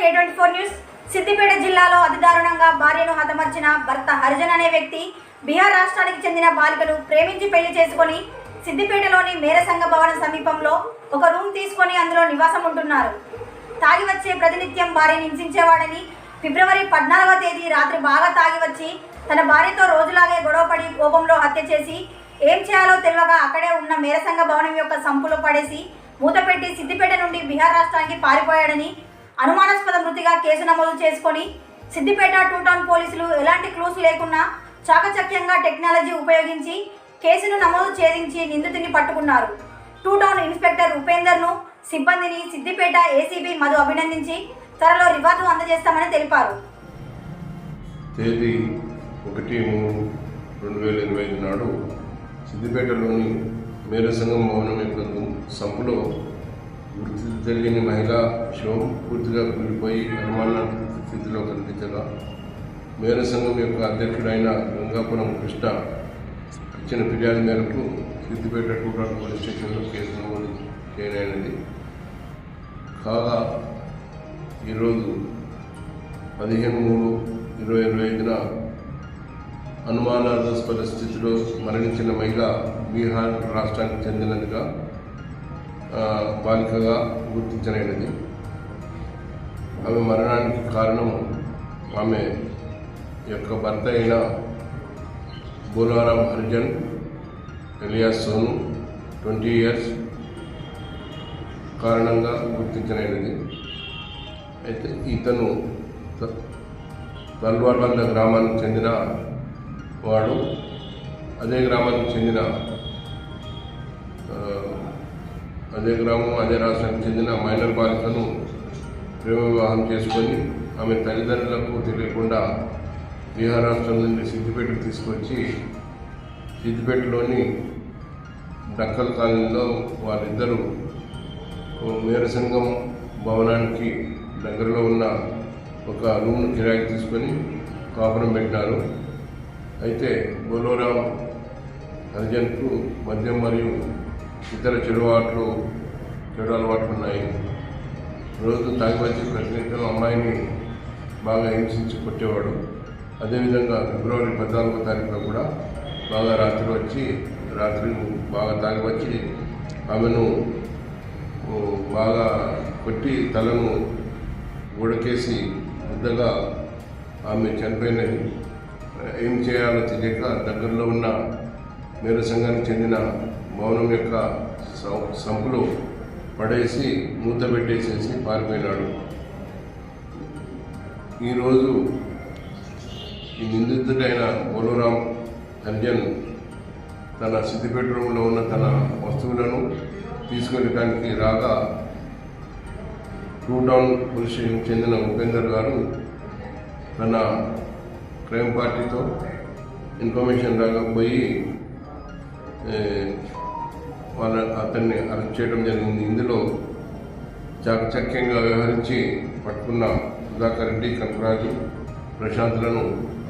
K24 news. Siddipet జిల్లాలో అతిదారుణంగా భార్యను హతమార్చిన భర్త హరిజన్ అనే వ్యక్తి బీహార్ రాష్ట్రానికి చెందిన బాలికను ప్రేమించి పెళ్లి చేసుకొని సిద్దిపేటలోని మేరసంగ భవనం సమీపంలో ఒక రూమ్ తీసుకొని అందులో నివాసం ఉంటున్నారు. తాగి వచ్చే ప్రతినిత్యం భార్యను హింసించేవాడని ఫిబ్రవరి 14వ తేదీ రాత్రి బాగా తాగి వచ్చి తన భార్యతో రోజులాగే గొడవపడి కోపంలో హత్య చేసి ఏం చేయాలో తెలియక అక్కడే ఉన్న మేరసంగ భవనం యొక్క సంపులో పడేసి మూతపెట్టి సిద్దిపేట నుండి బీహార్ రాష్ట్రానికి పారిపోయాడని అనుమానాస్పద మృతిగా కేసు నమోదు చేసుకొని సిద్దిపేట 2 టౌన్ పోలీసులు ఎలాంటి క్లూస్ లేకుండా చాకచక్యంగా టెక్నాలజీ ఉపయోగించి కేసును నమోదు చేయించి నిందితుడిని పట్టుకున్నారు. 2 టౌన్ ఇన్స్పెక్టర్ ఉపేందర్ను సిబ్బందిని సిద్దిపేట ఏసీబీ మధు అభినందించి త్వరలో రివార్డు అందజేస్తామని తెలిపారు. తేదీ 1/3/2025 నాడు సిద్దిపేటలోని మేరసంగం భవనం యొక్క సంపులో వృత్తి తెలియని మహిళా శవం పూర్తిగా కూలిపోయి అనుమాన స్థితిలో కనిపించగా మేరసంగం యొక్క అధ్యక్షుడైన గంగాపురం కృష్ణ ఇచ్చిన ఫిర్యాదు మేరకు సిద్దిపేట 2 టౌన్ పోలీస్ స్టేషన్లో కేసు నమోదు చేయనైనది. కాగా ఈరోజు 15/3/2025 అనుమానాస్పద స్థితిలో మరణించిన మహిళ బీహార్ రాష్ట్రానికి చెందినదిగా బాలికగా గుర్తించనైనది. ఆమె మరణానికి కారణం ఆమె యొక్క భర్త అయిన బోలారాం హరిజన్ ఎలియాస్ సోను 20 years కారణంగా గుర్తించనైనది. అయితే ఇతను తల్వార్బంద గ్రామానికి చెందిన వాడు. అదే గ్రామానికి చెందిన అదే రాష్ట్రానికి చెందిన మైనర్ బాలికను ప్రేమ వివాహం చేసుకొని ఆమె తల్లిదండ్రులకు తెలియకుండా బీహార్ రాష్ట్రం నుండి సిద్దిపేటకు తీసుకొచ్చి సిద్దిపేటలోని డక్కల్ కాలనీలో వారిద్దరూ మేరసంగం భవనానికి దగ్గరలో ఉన్న ఒక రూమ్ను కిరాయికి తీసుకొని కాపురం పెట్టినారు. అయితే బోలోరాం హరిజన్కు మద్యం మరియు ఇతర చెడు అలవాట్లు ఉన్నాయి. రోజు తాగి వచ్చి ప్రతినిత్యం అమ్మాయిని బాగా హింసించి కొట్టేవాడు. అదేవిధంగా ఫిబ్రవరి 14వ తారీఖులో కూడా బాగా రాత్రి బాగా తాగి వచ్చి ఆమెను బాగా కొట్టి తలను గోడకేసి ముద్దగా ఆమె చనిపోయినది. ఏం చేయాలో తెలియక దగ్గరలో ఉన్న మేరసంగానికి చెందిన భవనం యొక్క సంపులో పడేసి మూత పెట్టేసేసి పారిపోయినాడు. ఈరోజు ఈ నిందితుడైన బోలోరాం హరిజన్ తన సిద్దిపేటలో ఉన్న తన వస్తువులను తీసుకెళ్ళడానికి రాగా 2 టౌన్ పోలీస్ స్టేషన్కి చెందిన ఉపేందర్ గారు తన క్రైమ్ పార్టీతో ఇన్ఫర్మేషన్ రాకపోయి అతన్ని అరెస్ట్ చేయడం జరిగింది. ఇందులో చాకచక్యంగా వ్యవహరించి పట్టుకున్న సుధాకర్ రెడ్డి, కనకరాజు, ప్రశాంత్లను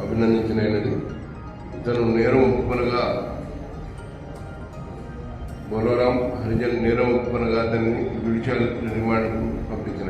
అభినందించినది. ఇతను నేరం ఒప్పుకొనగా బోలోరాం హరిజన్ నేరం ఒప్పుకొనగా అతన్ని జ్యుడిషియల్ రిమాండ్కు పంపించినది.